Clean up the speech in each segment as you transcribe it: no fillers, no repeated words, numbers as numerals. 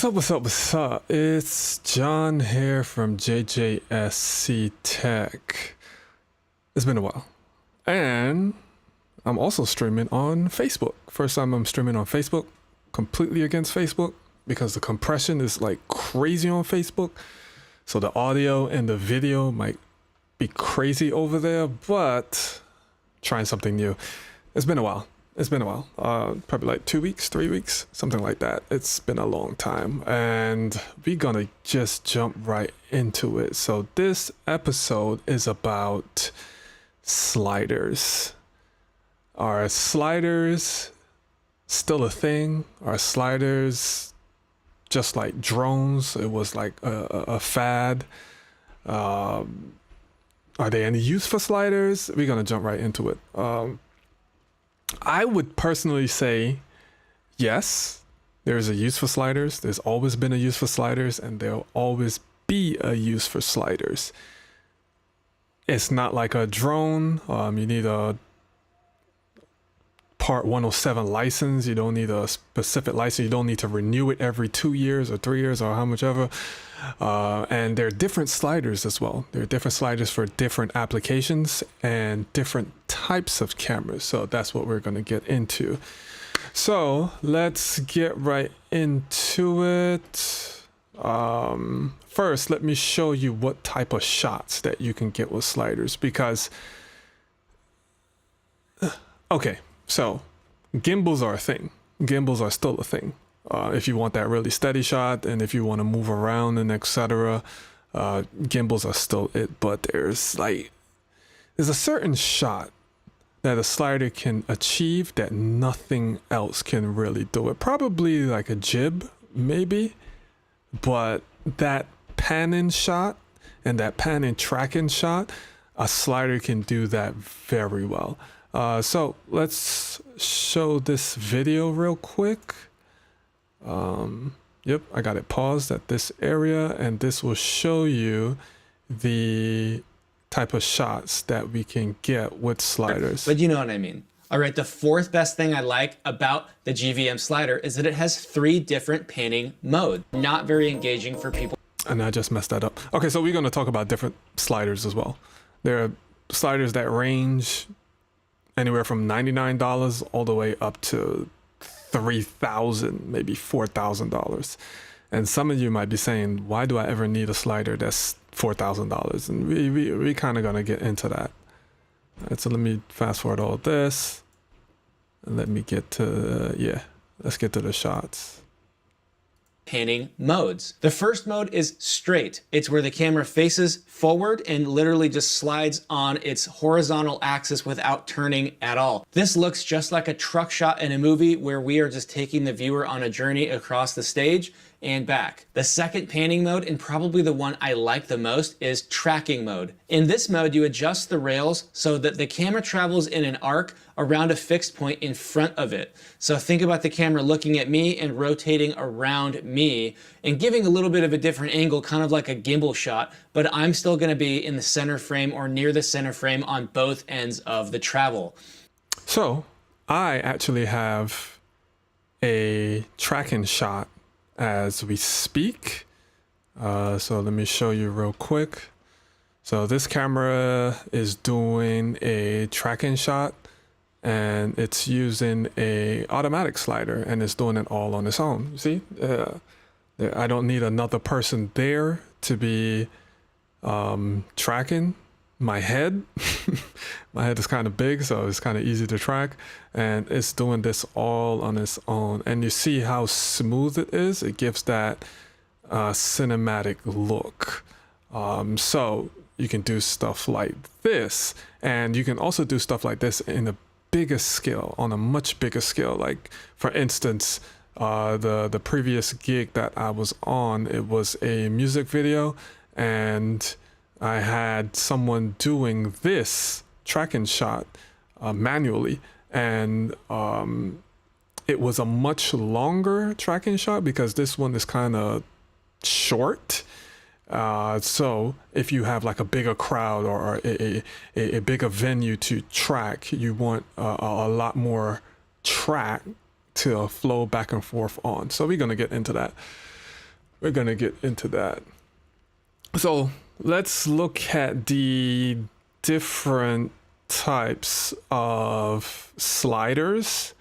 What's up? It's John here from JJSC Tech. It's been a while. And I'm also streaming on Facebook. First time I'm streaming on Facebook, completely against Facebook because the compression is like crazy on Facebook. So the audio and the video might be crazy over there, but trying something new. It's been a while. Probably like 2 weeks, 3 weeks, something like that. It's been a long time, and we're gonna just jump right into it. So this episode is about sliders. Are sliders still a thing? Are sliders just like drones? It was like a fad. Are there any use for sliders? We're gonna jump right into it. I would personally say yes, there's a use for sliders. There's always been a use for sliders, and there'll always be a use for sliders. It's not like a drone. You need a Part 107 license. You don't need a specific license. You don't need to renew it every 2 years or 3 years or how much ever. And there are different sliders as well. There are different sliders for different applications and different types of cameras. So that's what we're going to get into. So let's get right into it. First, let me show you what type of shots that you can get with sliders, because okay, so gimbals are a thing. Gimbals are still a thing. If you want that really steady shot and if you want to move around and etc., gimbals are still it. But there's a certain shot that a slider can achieve that nothing else can really do it. Probably like a jib, maybe, but that pan-in shot and that pan-in tracking shot, a slider can do that very well. So let's show this video real quick. Yep, I got it paused at this area, and this will show you the type of shots that we can get with sliders. But you know what I mean. All right, the fourth best thing I like about the GVM slider is that it has 3 different panning modes. Not very engaging for people. And I just messed that up. Okay, so we're going to talk about different sliders as well. There are sliders that range anywhere from $99 all the way up to $3,000, maybe $4,000. And some of you might be saying, why do I ever need a slider that's $4,000? And we kind of gonna get into that. All right, so let me fast forward all this. And let me get to, let's get to the shots. Panning modes. The first mode is straight. It's where the camera faces forward and literally just slides on its horizontal axis without turning at all. This looks just like a truck shot in a movie where we are just taking the viewer on a journey across the stage and back. The second panning mode, and probably the one I like the most, is tracking mode. In this mode, you adjust the rails so that the camera travels in an arc around a fixed point in front of it. So think about the camera looking at me and rotating around me and giving a little bit of a different angle, kind of like a gimbal shot, but I'm still gonna be in the center frame or near the center frame on both ends of the travel. So I actually have a tracking shot as we speak. So let me show you real quick. So this camera is doing a tracking shot, and it's using a automatic slider, and it's doing it all on its own. You see, I don't need another person there to be tracking my head. My head is kind of big, so it's kind of easy to track, and it's doing this all on its own. And you see how smooth it is. It gives that cinematic look. So you can do stuff like this, and you can also do stuff like this in a bigger scale, on a much bigger scale. Like for instance, the previous gig that I was on, it was a music video, and I had someone doing this tracking shot manually, and it was a much longer tracking shot because this one is kind of short. So if you have like a bigger crowd or a bigger venue to track, you want a lot more track to flow back and forth on. So we're going to get into that. So let's look at the different types of sliders,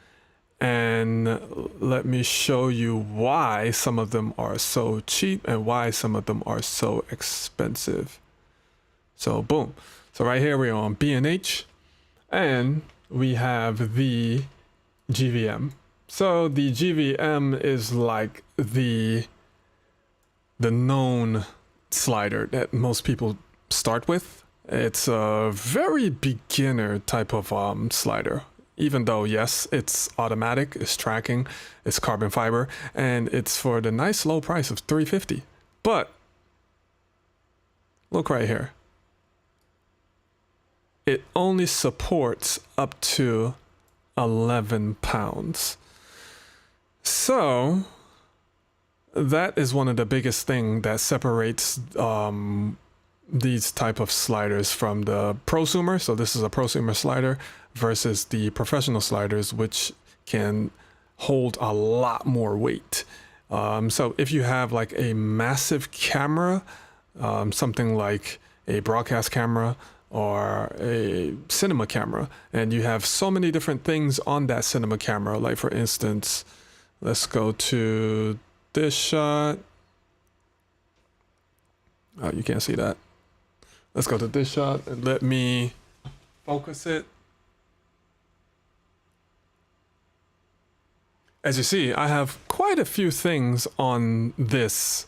and let me show you why some of them are so cheap and why some of them are so expensive. So boom. So right here we are on B&H, and we have the GVM. So the GVM is like the known slider that most people start with. It's a very beginner type of slider, even though yes, it's automatic, it's tracking, it's carbon fiber, and it's for the nice low price of $350. But look right here, it only supports up to 11 pounds. So that is one of the biggest thing that separates these type of sliders from the prosumer. So this is a prosumer slider versus the professional sliders, which can hold a lot more weight. So if you have like a massive camera, something like a broadcast camera or a cinema camera, and you have so many different things on that cinema camera, like for instance, let's go to this shot. Oh, you can't see that. Let's go to this shot and let me focus it. As you see, I have quite a few things on this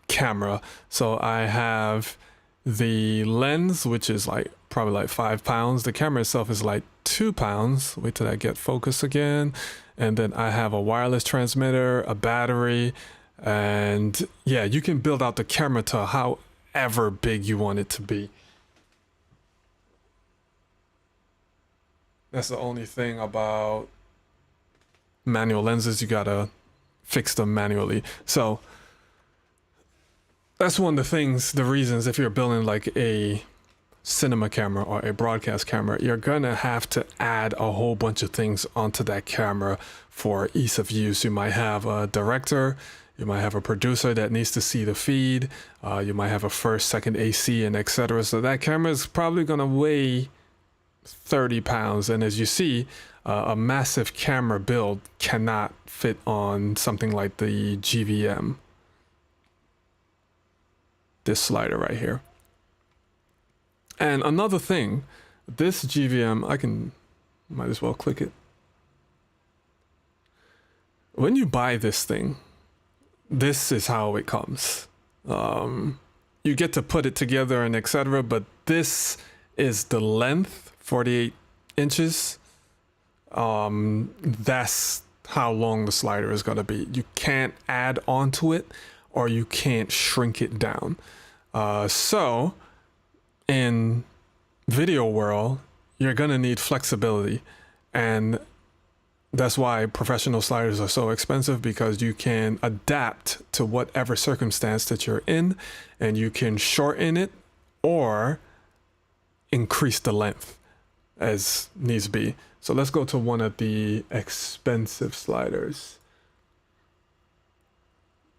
camera. So I have the lens, which is like probably like 5 pounds. The camera itself is like 2 pounds. Wait till I get focus again. And then I have a wireless transmitter, a battery, and yeah, you can build out the camera to however big you want it to be. That's the only thing about manual lenses. You gotta fix them manually. So that's one of the things, the reasons, if you're building like a cinema camera or a broadcast camera, you're gonna have to add a whole bunch of things onto that camera for ease of use. You might have a director, You might have a producer that needs to see the feed. You might have a first, second AC, and etc. So that camera is probably going to weigh 30 pounds. And as you see, a massive camera build cannot fit on something like the GVM. This slider right here. And another thing, this GVM, might as well click it. When you buy this thing, this is how it comes. You get to put it together and etc. But this is the length, 48 inches. That's how long the slider is going to be. You can't add onto it or you can't shrink it down. So in video world, you're going to need flexibility, and that's why professional sliders are so expensive, because you can adapt to whatever circumstance that you're in, and you can shorten it or increase the length as needs be. So let's go to one of the expensive sliders.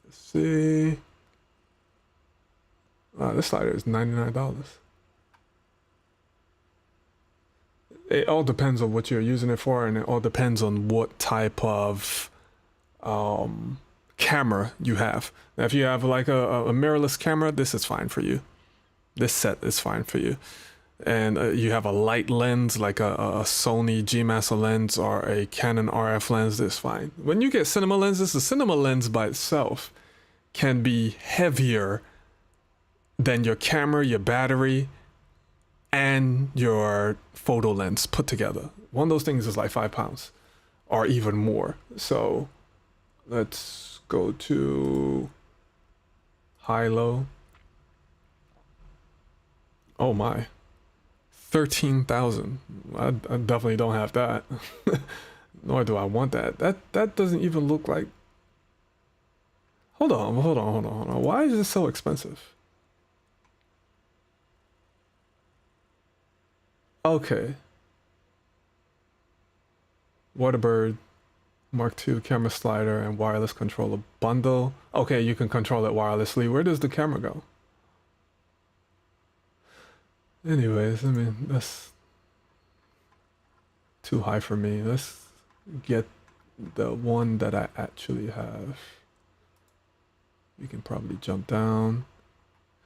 Let's see. This slider is $99. It all depends on what you're using it for, and it all depends on what type of camera you have. Now, if you have like a mirrorless camera, this is fine for you. This set is fine for you. And you have a light lens like a Sony G-Master lens or a Canon RF lens, this is fine. When you get cinema lenses, the cinema lens by itself can be heavier than your camera, your battery, and your photo lens put together. One of those things is like 5 pounds or even more. So let's go to high-low. Oh my, 13,000. I definitely don't have that. Nor do I want that. That doesn't even look like. Hold on. Why is this so expensive? Okay. Waterbird Mark II camera slider and wireless controller bundle. Okay, you can control it wirelessly. Where does the camera go? Anyways, I mean, that's too high for me. Let's get the one that I actually have. You can probably jump down,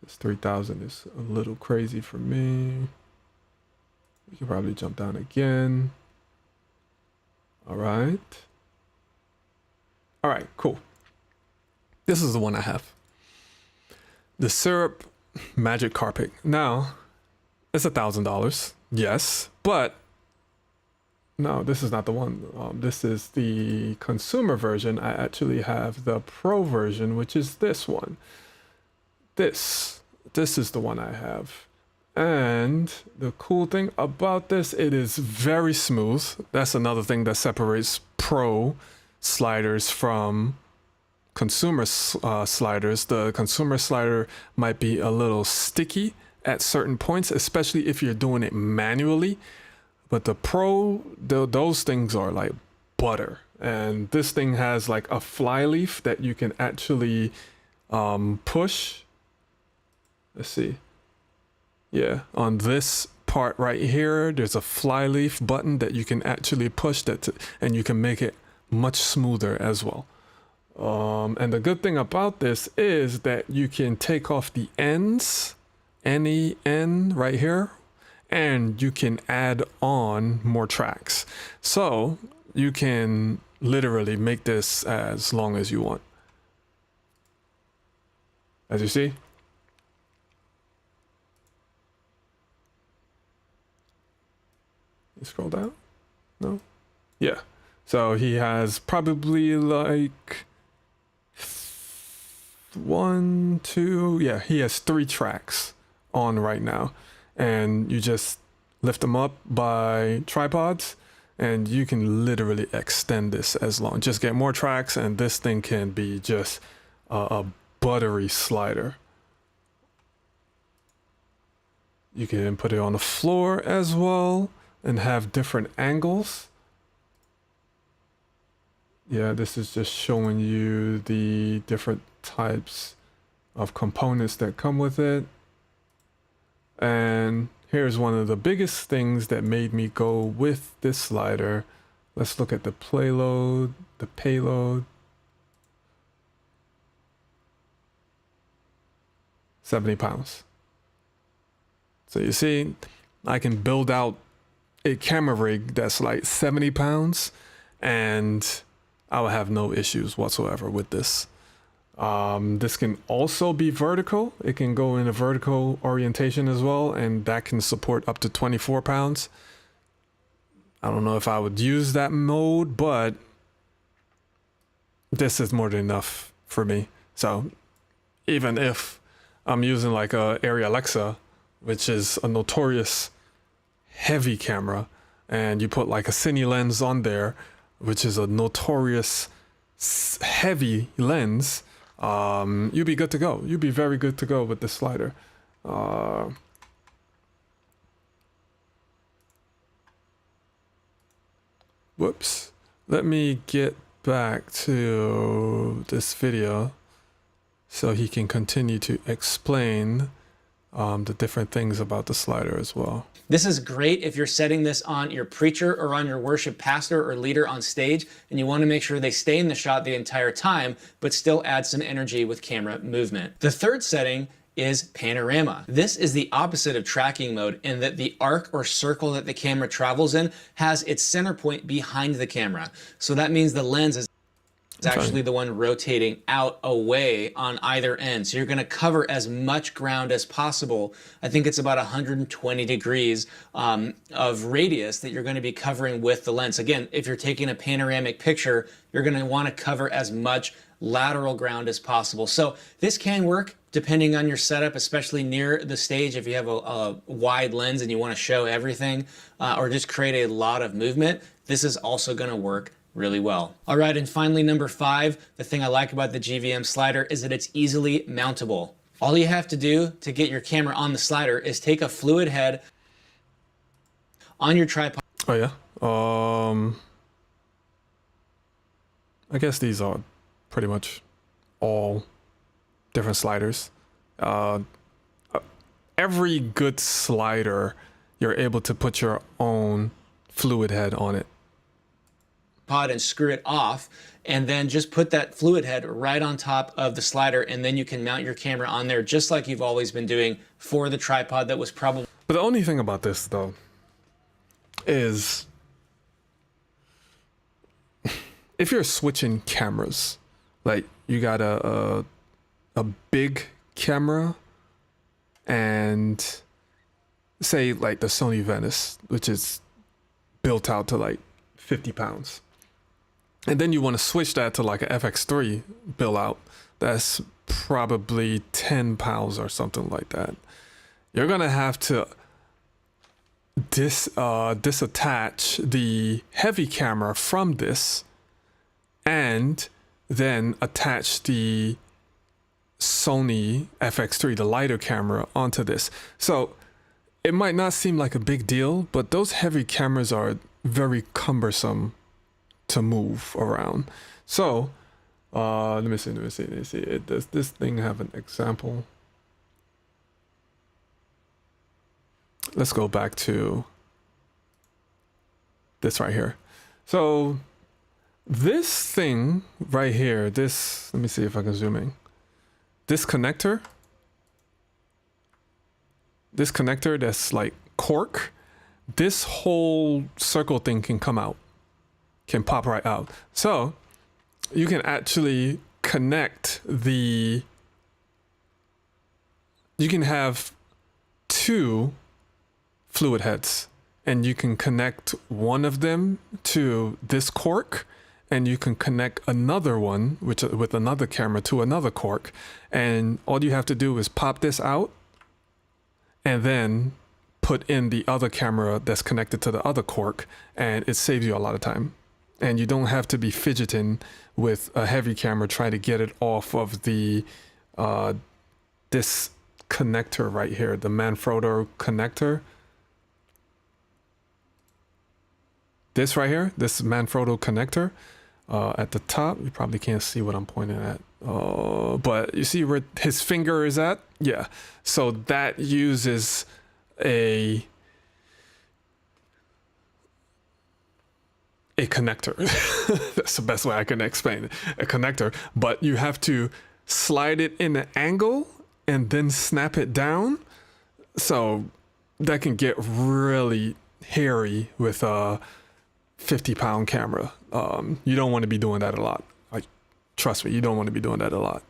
because 3,000 is a little crazy for me. We can probably jump down again. All right, cool. This is the one I have. The Syrup Magic Carpet. Now, it's $1,000, yes, but no, this is not the one. This is the consumer version. I actually have the pro version, which is this one. This is the one I have. And the cool thing about this, it is very smooth. That's another thing that separates pro sliders from consumer sliders. The consumer slider might be a little sticky at certain points, especially if you're doing it manually. But the pro, those things are like butter. And this thing has like a fly leaf that you can actually push. Let's see. Yeah, on this part right here, there's a fly leaf button that you can actually push that, and you can make it much smoother as well. And the good thing about this is that you can take off the ends, any end right here, and you can add on more tracks. So you can literally make this as long as you want. As you see. Scroll down. No? Yeah. So he has probably like 1, 2, yeah, he has 3 tracks on right now. And you just lift them up by tripods and you can literally extend this as long. Just get more tracks and this thing can be just a buttery slider. You can put it on the floor as well and have different angles. Yeah, this is just showing you the different types of components that come with it. And here's one of the biggest things that made me go with this slider. Let's look at the payload. 70 pounds. So you see, I can build out a camera rig that's like 70 pounds and I will have no issues whatsoever with this. This can also be vertical. It can go in a vertical orientation as well, and that can support up to 24 pounds. I don't know if I would use that mode, but this is more than enough for me. So even if I'm using like a Arri Alexa, which is a notorious heavy camera, and you put like a cine lens on there, which is a notorious heavy lens, you'd be good to go. You'd be very good to go with this slider. Whoops. Let me get back to this video so he can continue to explain the different things about the slider as well. This is great if you're setting this on your preacher or on your worship pastor or leader on stage, and you want to make sure they stay in the shot the entire time, but still add some energy with camera movement. The third setting is panorama. This is the opposite of tracking mode in that the arc or circle that the camera travels in has its center point behind the camera. So that means the lens is actually the one rotating out away on either end. So you're going to cover as much ground as possible. I think it's about 120 degrees of radius that you're going to be covering with the lens. Again, if you're taking a panoramic picture, you're going to want to cover as much lateral ground as possible. So this can work depending on your setup, especially near the stage if you have a wide lens and you want to show everything or just create a lot of movement. This is also going to work really well. All right, and finally, number 5, the thing I like about the GVM slider is that it's easily mountable. All you have to do to get your camera on the slider is take a fluid head on your tripod. Oh yeah. I guess these are pretty much all different sliders. Every good slider, you're able to put your own fluid head on it. Pod and screw it off, and then just put that fluid head right on top of the slider, and then you can mount your camera on there just like you've always been doing for the tripod that was probably. But the only thing about this though is if you're switching cameras, like you got a big camera and say like the Sony Venice, which is built out to like 50 pounds. And then you want to switch that to like an FX3 build out that's probably 10 pounds or something like that. You're going to have to disattach the heavy camera from this and then attach the Sony FX3, the lighter camera, onto this. So it might not seem like a big deal, but those heavy cameras are very cumbersome to move around. So let me see. Does this thing have an example? Let's go back to this right here. So this thing right here, this, let me see if I can zoom in. This connector that's like cork, this whole circle thing can come out, can pop right out. So you can actually connect you can have 2 fluid heads and you can connect one of them to this cork and you can connect another one with another camera to another cork. And all you have to do is pop this out and then put in the other camera that's connected to the other cork, and it saves you a lot of time. And you don't have to be fidgeting with a heavy camera trying to get it off of the this connector right here, the Manfrotto connector. This right here, this Manfrotto connector. At the top, you probably can't see what I'm pointing at. But you see where his finger is at? Yeah. So that uses a connector. That's the best way I can explain it. A connector. But you have to slide it in an angle and then snap it down. So that can get really hairy with a 50-pound camera. You don't want to be doing that a lot. Like, trust me, you don't want to be doing that a lot.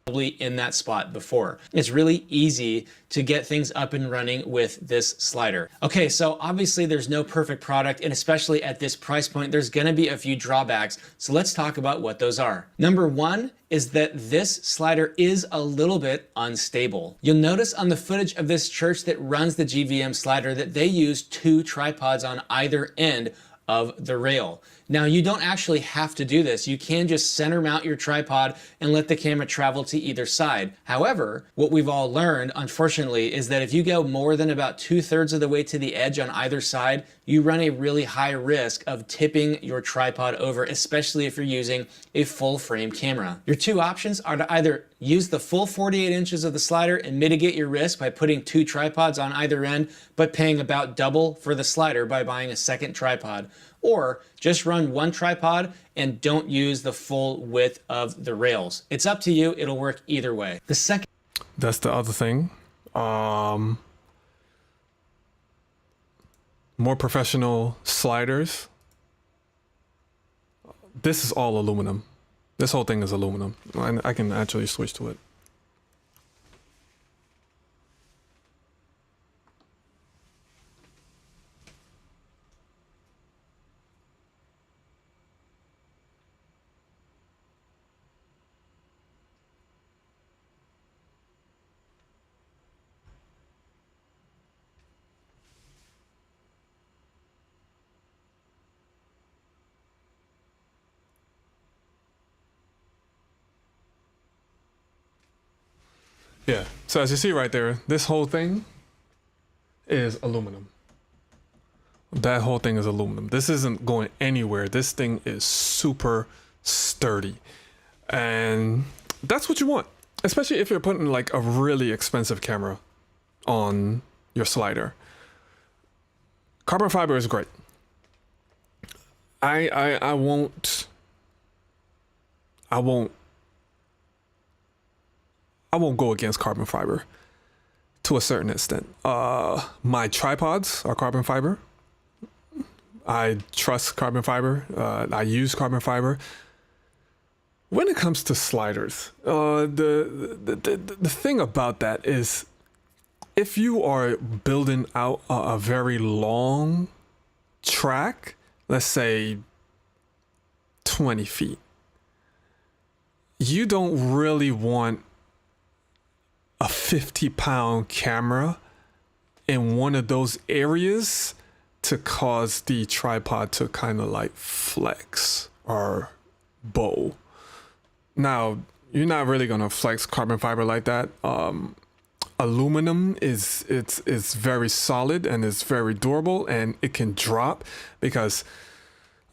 In that spot before. It's really easy to get things up and running with this slider. Okay, so obviously there's no perfect product, and especially at this price point, there's gonna be a few drawbacks. So let's talk about what those are. Number one is that this slider is a little bit unstable. You'll notice on the footage of this church that runs the GVM slider that they use 2 tripods on either end of the rail. Now, you don't actually have to do this. You can just center mount your tripod and let the camera travel to either side. However, what we've all learned, unfortunately, is that if you go more than about 2/3 of the way to the edge on either side, you run a really high risk of tipping your tripod over, especially if you're using a full frame camera. Your 2 options are to either use the full 48 inches of the slider and mitigate your risk by putting 2 tripods on either end, but paying about double for the slider by buying a second tripod. Or just run 1 tripod and don't use the full width of the rails. It's up to you, it'll work either way. The second... That's the other thing. More professional sliders. This is all aluminum. This whole thing is aluminum. I can actually switch to it. Yeah, so as you see right there, this whole thing is aluminum. That whole thing is aluminum. This isn't going anywhere. This thing is super sturdy. And that's what you want, especially if you're putting like a really expensive camera on your slider. Carbon fiber is great. I won't go against carbon fiber to a certain extent. My tripods are carbon fiber. I trust carbon fiber. I use carbon fiber. When it comes to sliders, the thing about that is if you are building out a very long track, let's say 20 feet, you don't really want a 50-pound camera in one of those areas to cause the tripod to kind of like flex or bow. Now, you're not really gonna flex carbon fiber like that. Aluminum is very solid and it's very durable, and it can drop because,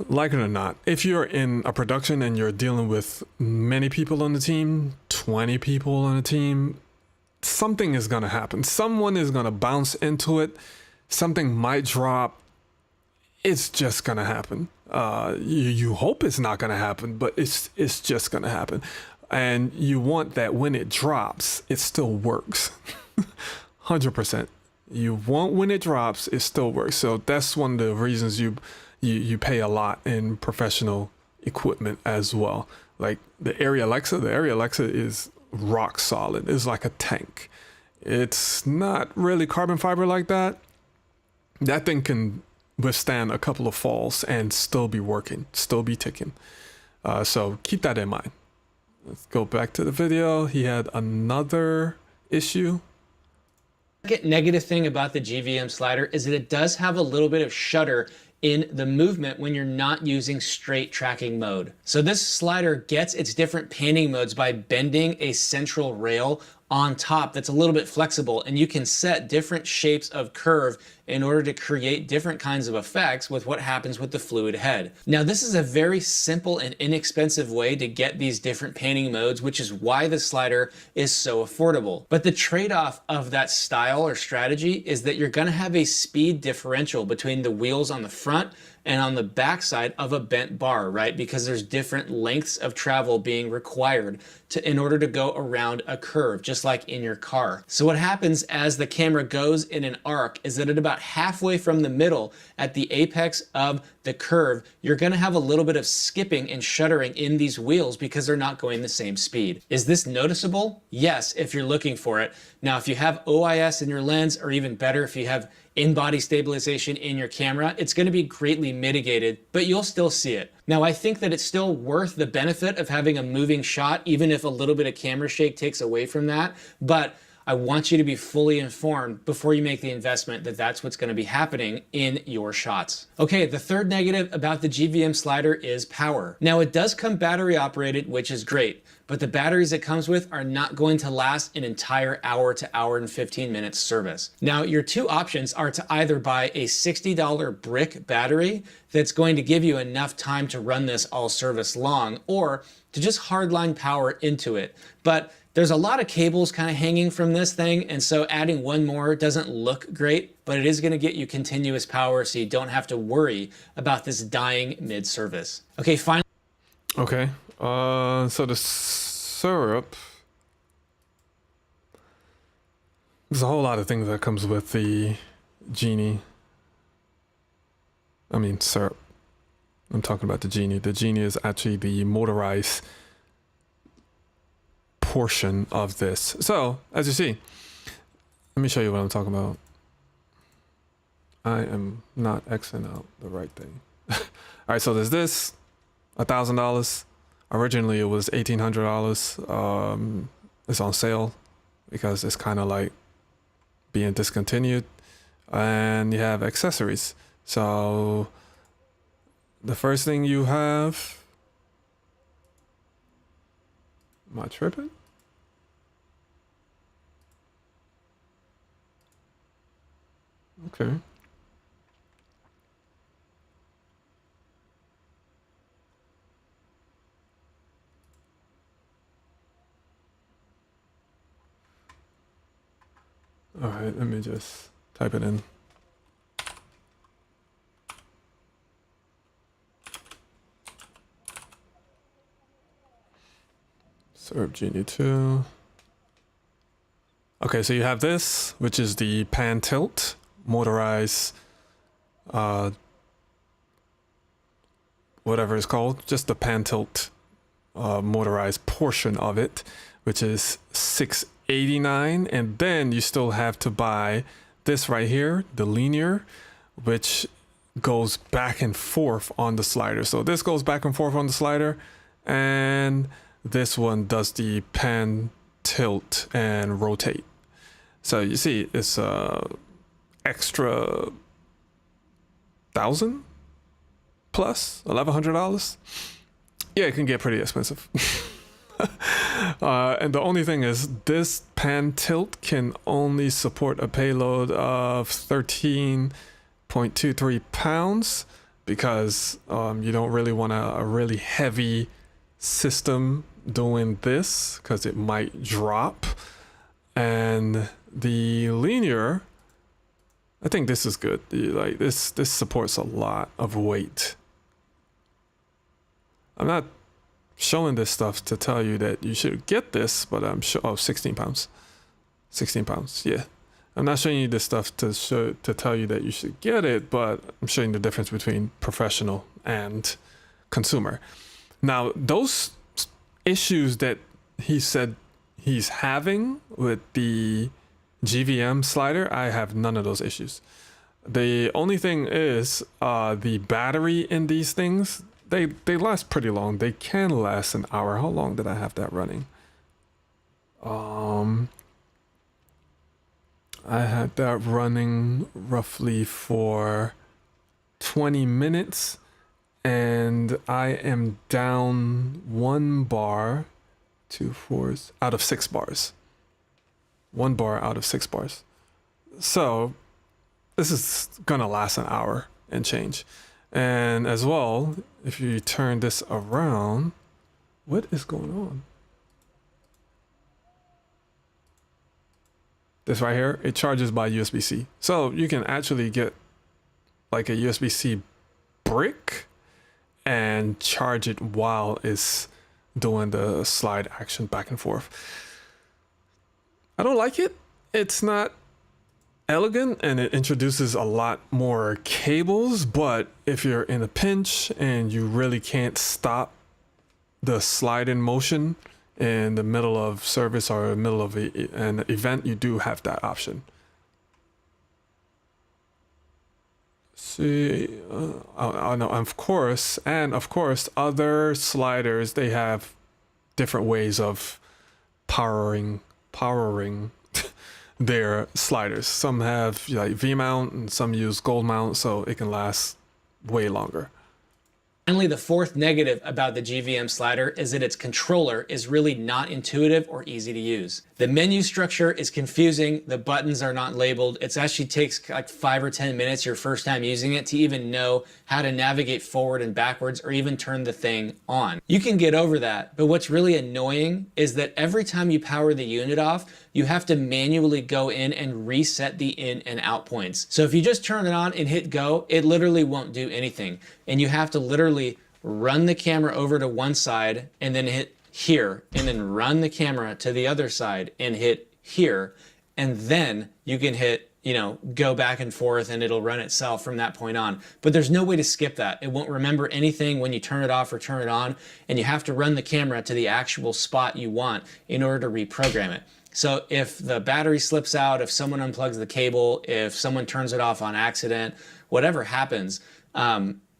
like it or not, if you're in a production and you're dealing with many people on the team, 20 people on the team, something is going to happen. Someone is going to bounce into it. Something might drop. It's just going to happen. You hope it's not going to happen, but it's just going to happen. And you want that when it drops, it still works. 100%. You want when it drops, it still works. So that's one of the reasons you pay a lot in professional equipment as well. Like the Arri Alexa is rock solid. It's like a tank. It's not really carbon fiber like that. That thing can withstand a couple of falls and still be working, still be ticking. So keep that in mind. Let's go back to the video. He had another issue. The negative thing about the GVM slider is that it does have a little bit of shutter in the movement when you're not using straight tracking mode. So this slider gets its different panning modes by bending a central rail on top that's a little bit flexible, and you can set different shapes of curve in order to create different kinds of effects with what happens with the fluid head. Now, this is a very simple and inexpensive way to get these different panning modes, which is why the slider is so affordable. But the trade-off of that style or strategy is that you're gonna have a speed differential between the wheels on the front and on the backside of a bent bar, right? Because there's different lengths of travel being required in order to go around a curve, just like in your car. So what happens as the camera goes in an arc is that at about halfway from the middle, at the apex of the curve, you're gonna have a little bit of skipping and shuddering in these wheels because they're not going the same speed. Is this noticeable? Yes, if you're looking for it. Now, if you have OIS in your lens, or even better, if you have in-body stabilization in your camera, it's gonna be greatly mitigated, but you'll still see it. Now, I think that it's still worth the benefit of having a moving shot, even if a little bit of camera shake takes away from that, but I want you to be fully informed before you make the investment that that's what's going to be happening in your shots. Okay, the third negative about the GVM slider is power. Now, it does come battery operated, which is great, but the batteries it comes with are not going to last an entire hour to hour and 15 minutes service. Now, your two options are to either buy a $60 brick battery that's going to give you enough time to run this all service long, or to just hardline power into it. But there's a lot of cables kind of hanging from this thing, and so adding one more doesn't look great, but it is going to get you continuous power, so you don't have to worry about this dying mid-service. Okay, finally. Okay, so the syrup, there's a whole lot of things that comes with the Genie. I mean, syrup. I'm talking about the Genie. The Genie is actually the motorized portion of this. So, as you see, let me show you what I'm talking about. I am not Xing out the right thing. All right, so there's this, $1,000. Originally, it was $1,800. It's on sale because it's kind of like being discontinued. And you have accessories. So, the first thing you have, am I tripping? Okay. All right, let me just type it in. Syrup Genie 2. Okay, so you have this, which is the pan tilt, motorized, whatever it's called, just the pan tilt motorized portion of it, which is $689, and then you still have to buy this right here, the linear, which goes back and forth on the slider. So this goes back and forth on the slider, and this one does the pan tilt and rotate. So you see, it's extra $1,000 plus $1,100. Yeah, it can get pretty expensive. And the only thing is, this pan tilt can only support a payload of 13.23 pounds because you don't really want a really heavy system doing this because it might drop. And the linear, I think this is good. Like this supports a lot of weight. I'm not showing this stuff to tell you that you should get this, but I'm sure. Oh, 16 pounds. 16 pounds. Yeah. I'm not showing you this stuff to tell you that you should get it, but I'm showing the difference between professional and consumer. Now, those issues that he said he's having with the GVM slider, I have none of those issues. The only thing is the battery in these things, they last pretty long. They can last an hour. How long did I have that running? I had that running roughly for 20 minutes and I am down 1 bar, 2 fours out of 6 bars. 1 bar out of 6 bars. So this is gonna last an hour and change. And as well, if you turn this around, what is going on? This right here, it charges by USB-C. So you can actually get like a USB-C brick and charge it while it's doing the slide action back and forth. I don't like it. It's not elegant and it introduces a lot more cables, but if you're in a pinch and you really can't stop the slide in motion in the middle of service or the middle of an event, you do have that option. See, I know, of course, other sliders, they have different ways of powering their sliders. Some have like V-mount and some use gold mount, so it can last way longer. Finally, the fourth negative about the GVM slider is that its controller is really not intuitive or easy to use. The menu structure is confusing, the buttons are not labeled. It actually takes like 5 or 10 minutes your first time using it to even know how to navigate forward and backwards or even turn the thing on. You can get over that, but what's really annoying is that every time you power the unit off, you have to manually go in and reset the in and out points. So if you just turn it on and hit go, it literally won't do anything. And you have to literally run the camera over to one side and then hit here, and then run the camera to the other side and hit here. And then you can hit, go back and forth and it'll run itself from that point on. But there's no way to skip that. It won't remember anything when you turn it off or turn it on. And you have to run the camera to the actual spot you want in order to reprogram it. So if the battery slips out, if someone unplugs the cable, if someone turns it off on accident, whatever happens,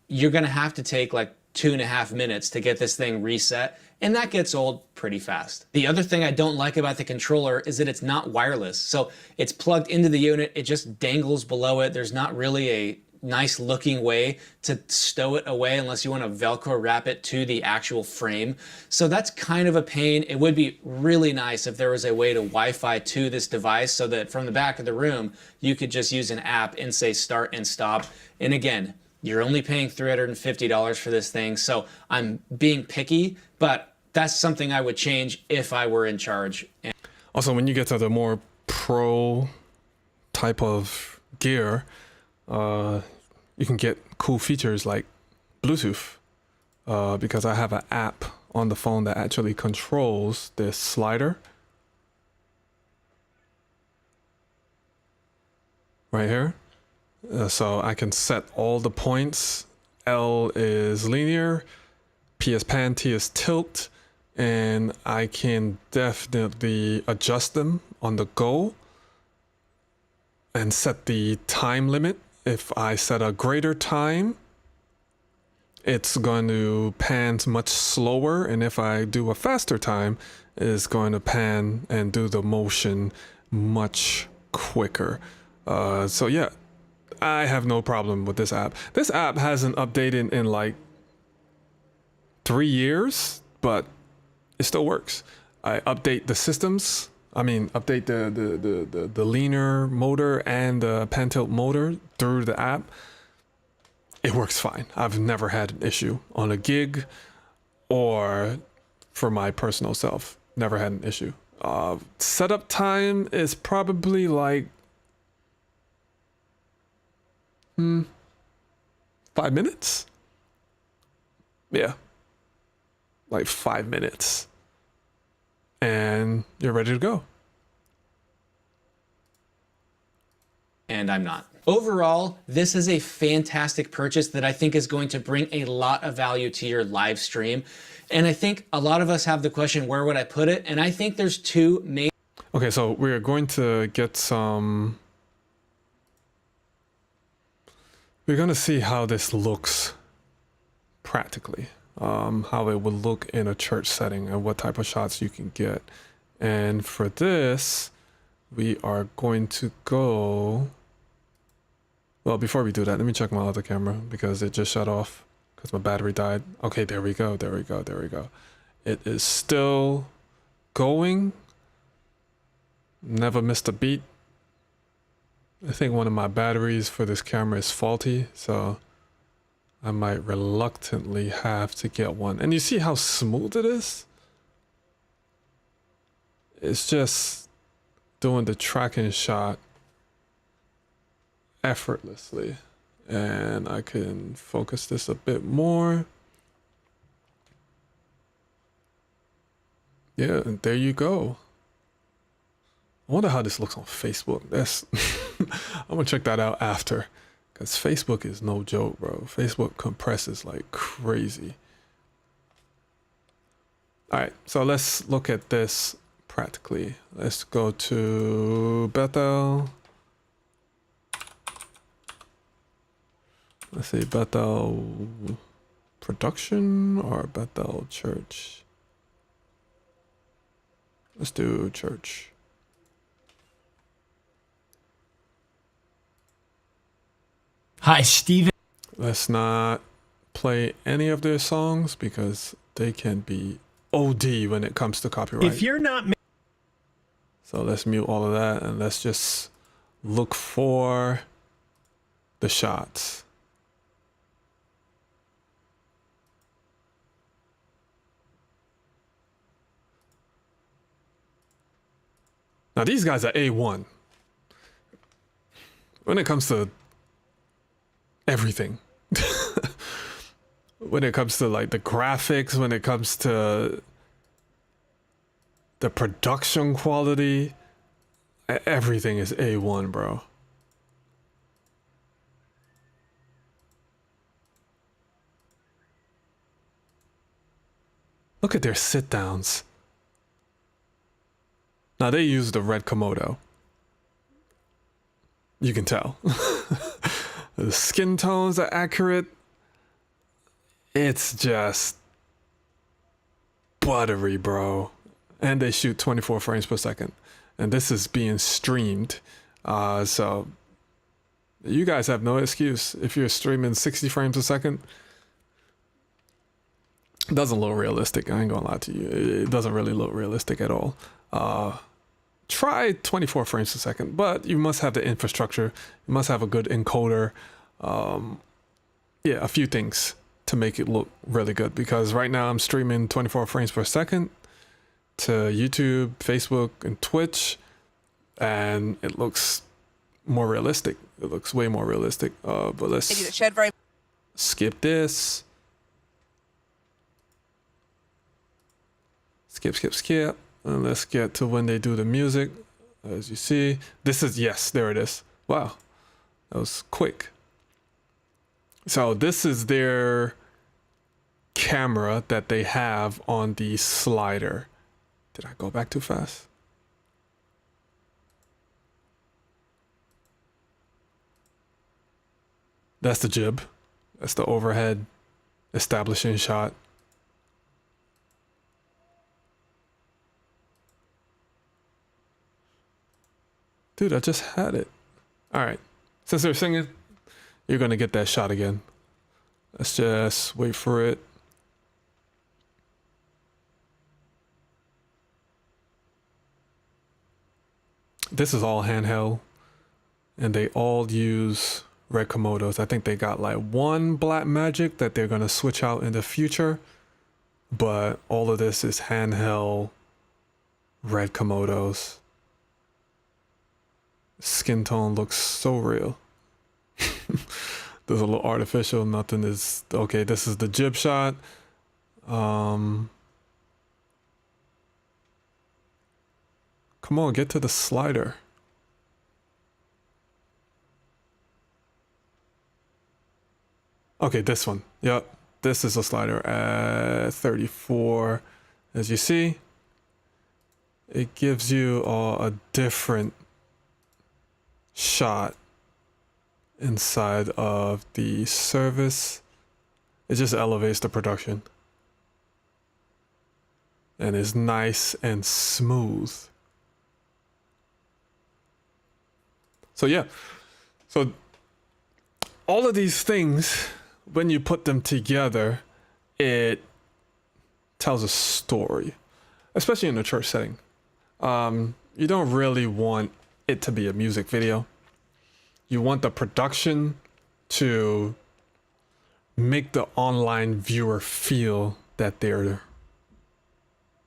you're gonna have to take like 2.5 minutes to get this thing reset, and that gets old pretty fast. The other thing I don't like about the controller is that it's not wireless. So it's plugged into the unit, it just dangles below it. There's not really a nice looking way to stow it away unless you want to Velcro wrap it to the actual frame. So that's kind of a pain. It would be really nice if there was a way to Wi-Fi to this device so that from the back of the room, you could just use an app and say start and stop. And again, you're only paying $350 for this thing. So I'm being picky, but that's something I would change if I were in charge. Also, when you get to the more pro type of gear, you can get cool features like Bluetooth, because I have an app on the phone that actually controls this slider right here. So I can set all the points. L is linear, P is pan, T is tilt, and I can definitely adjust them on the go and set the time limit. If I set a greater time, it's going to pan much slower, and if I do a faster time, it's going to pan and do the motion much quicker. So yeah, I have no problem with this app. This app hasn't updated in like 3 years, but it still works. I update the systems. Update the linear motor and the pan tilt motor through the app. It works fine. I've never had an issue on a gig or for my personal self. Never had an issue. Setup time is probably like 5 minutes. Yeah, like 5 minutes. And you're ready to go. And I'm not. Overall, this is a fantastic purchase that I think is going to bring a lot of value to your live stream. And I think a lot of us have the question, where would I put it? And I think there's two main... Okay, so we're going to get some... We're going to see how this looks practically. How it would look in a church setting and what type of shots you can get. And for this, we are going to go Well, before we do that, let me check my other camera because it just shut off because my battery died. Okay, there we go. There we go. There we go. It is still going. Never missed a beat. I think one of my batteries for this camera is faulty, so I might reluctantly have to get one. And you see how smooth it is? It's just doing the tracking shot effortlessly. And I can focus this a bit more. Yeah, and there you go. I wonder how this looks on Facebook. That's I'm gonna check that out after, because Facebook is no joke, bro. Facebook compresses like crazy. All right, so let's look at this practically. Let's go to Bethel. Let's see, Bethel production or Bethel church. Let's do church. Hi, Steven. Let's not play any of their songs because they can be OD when it comes to copyright. If you're not... So let's mute all of that and let's just look for the shots. Now these guys are A1 when it comes to everything. When it comes to like the graphics, when it comes to the production quality, everything is A1, bro. Look at their sit downs. Now they use the red Komodo. You can tell. The skin tones are accurate. It's just buttery, bro. And they shoot 24 frames per second. And this is being streamed. So you guys have no excuse if you're streaming 60 frames a second. It doesn't look realistic. I ain't gonna lie to you. It doesn't really look realistic at all. Try 24 frames a second, but you must have the infrastructure. You must have a good encoder. Yeah, a few things to make it look really good, because right now I'm streaming 24 frames per second to YouTube, Facebook, and Twitch, and it looks more realistic. It looks way more realistic. But let's skip this. Skip. And let's get to when they do the music. As you see, this is, yes, there it is. Wow, that was quick. So this is their camera that they have on the slider. Did I go back too fast? That's the jib. That's the overhead establishing shot. Dude, I just had it. All right. Since they're singing, you're going to get that shot again. Let's just wait for it. This is all handheld, and they all use red Komodos. I think they got like one Black Magic that they're going to switch out in the future, but all of this is handheld red Komodos. Skin tone looks so real. There's a little artificial. Nothing is okay. This is the jib shot. Come on, get to the slider. Okay, this one. Yep, this is a slider at 34. As you see, it gives you a different shot inside of the service. It just elevates the production and is nice and smooth. So yeah, so all of these things, when you put them together, it tells a story, especially in a church setting. You don't really want it to be a music video. You want the production to make the online viewer feel that they're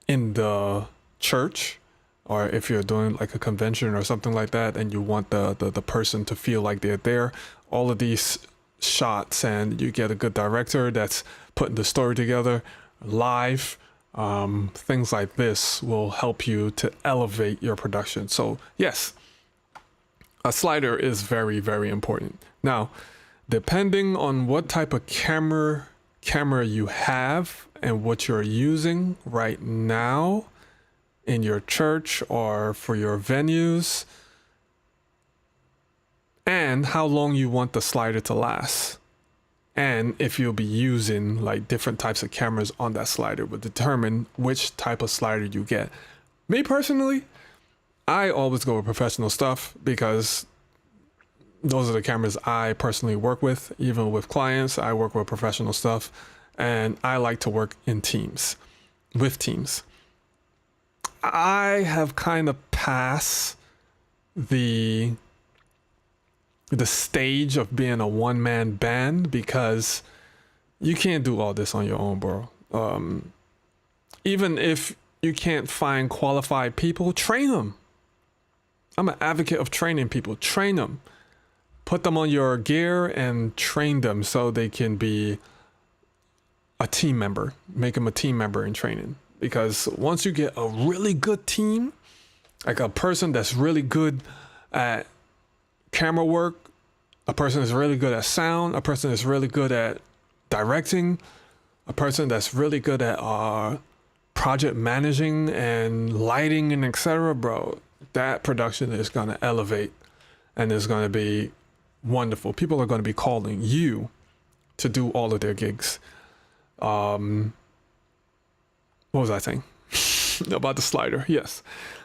in the church, or if you're doing like a convention or something like that, and you want the person to feel like they're there. All of these shots, and you get a good director that's putting the story together live. Things like this will help you to elevate your production. So yes, a slider is very, very important. Now, depending on what type of camera you have and what you're using right now in your church or for your venues, and how long you want the slider to last, and if you'll be using like different types of cameras on that slider, will determine which type of slider you get. Me personally, I always go with professional stuff because those are the cameras I personally work with. Even with clients, I work with professional stuff, and I like to work in teams, with teams. I have kind of passed the stage of being a one-man band because you can't do all this on your own, bro. Even if you can't find qualified people, train them. I'm an advocate of training people. Train them. Put them on your gear and train them so they can be a team member. Make them a team member in training. Because once you get a really good team, like a person that's really good at camera work, a person that's really good at sound, a person that's really good at directing, a person that's really good at project managing and lighting and etc., bro, that production is going to elevate and is going to be wonderful. People are going to be calling you to do all of their gigs. What was I saying? About the slider. Yes.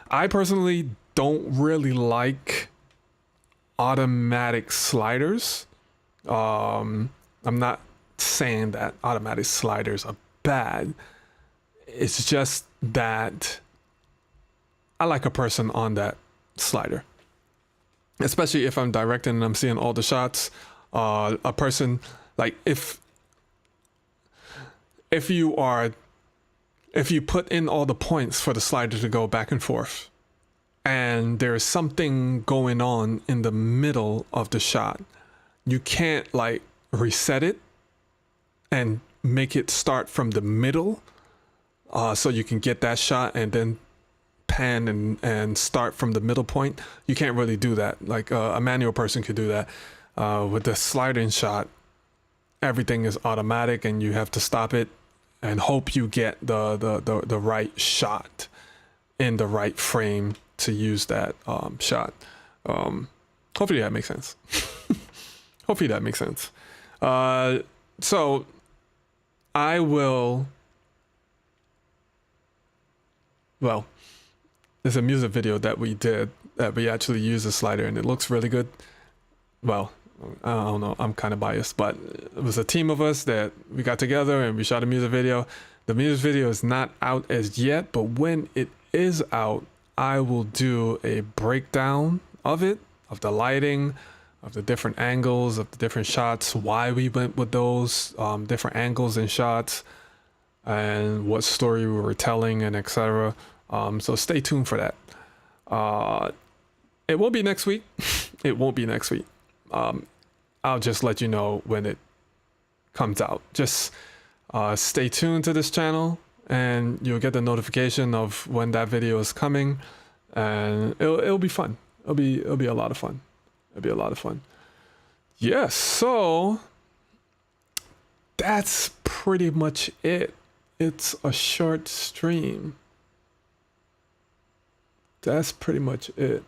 I personally don't really like automatic sliders. I'm not saying that automatic sliders are bad. It's just that I like a person on that slider, especially if I'm directing and I'm seeing all the shots. A person, like if you put in all the points for the slider to go back and forth, and there's something going on in the middle of the shot, you can't like reset it and make it start from the middle, so you can get that shot and then pan and start from the middle point. You can't really do that. Like a manual person could do that. With the sliding shot, everything is automatic, and you have to stop it and hope you get the right shot in the right frame to use that shot. Hopefully that makes sense. Hopefully that makes sense. So I will, well, there's a music video that we did that we actually used a slider, and it looks really good. Well, I don't know, I'm kind of biased, but it was a team of us that we got together and we shot a music video. The music video is not out as yet, but when it is out, I will do a breakdown of it, of the lighting, of the different angles, of the different shots, why we went with those different angles and shots, and what story we were telling, and etc. So stay tuned for that. It won't be next week. It won't be next week. I'll just let you know when it comes out. Just stay tuned to this channel, and you'll get the notification of when that video is coming, and it'll be fun. It'll be a lot of fun. It'll be a lot of fun. Yes. So that's pretty much it. It's a short stream. That's pretty much it.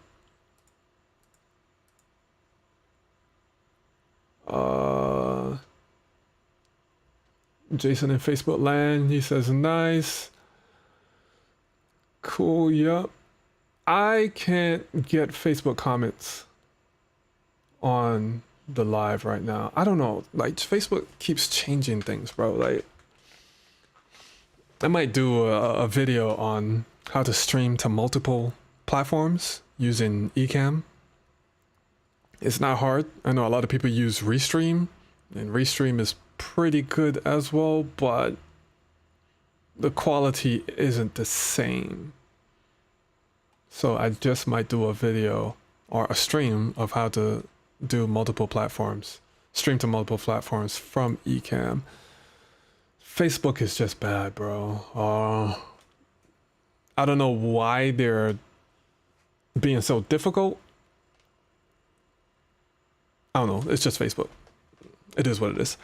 Jason in Facebook land, he says nice. Cool, yup. I can't get Facebook comments on the live right now. I don't know. Like Facebook keeps changing things, bro. Like I might do a video on how to stream to multiple platforms using Ecamm. It's not hard. I know a lot of people use Restream, and Restream is pretty good as well, but the quality isn't the same. So I just might do a video or a stream of how to do multiple platforms, stream to multiple platforms from Ecamm. Facebook is just bad, bro. I don't know why they're being so difficult. I don't know. It's just Facebook. It is what it is.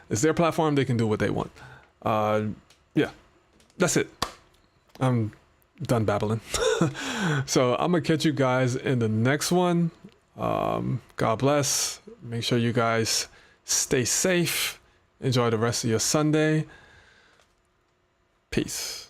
It's their platform. They can do what they want. Yeah, that's it. I'm done babbling. So I'm going to catch you guys in the next one. God bless. Make sure you guys stay safe. Enjoy the rest of your Sunday. Peace.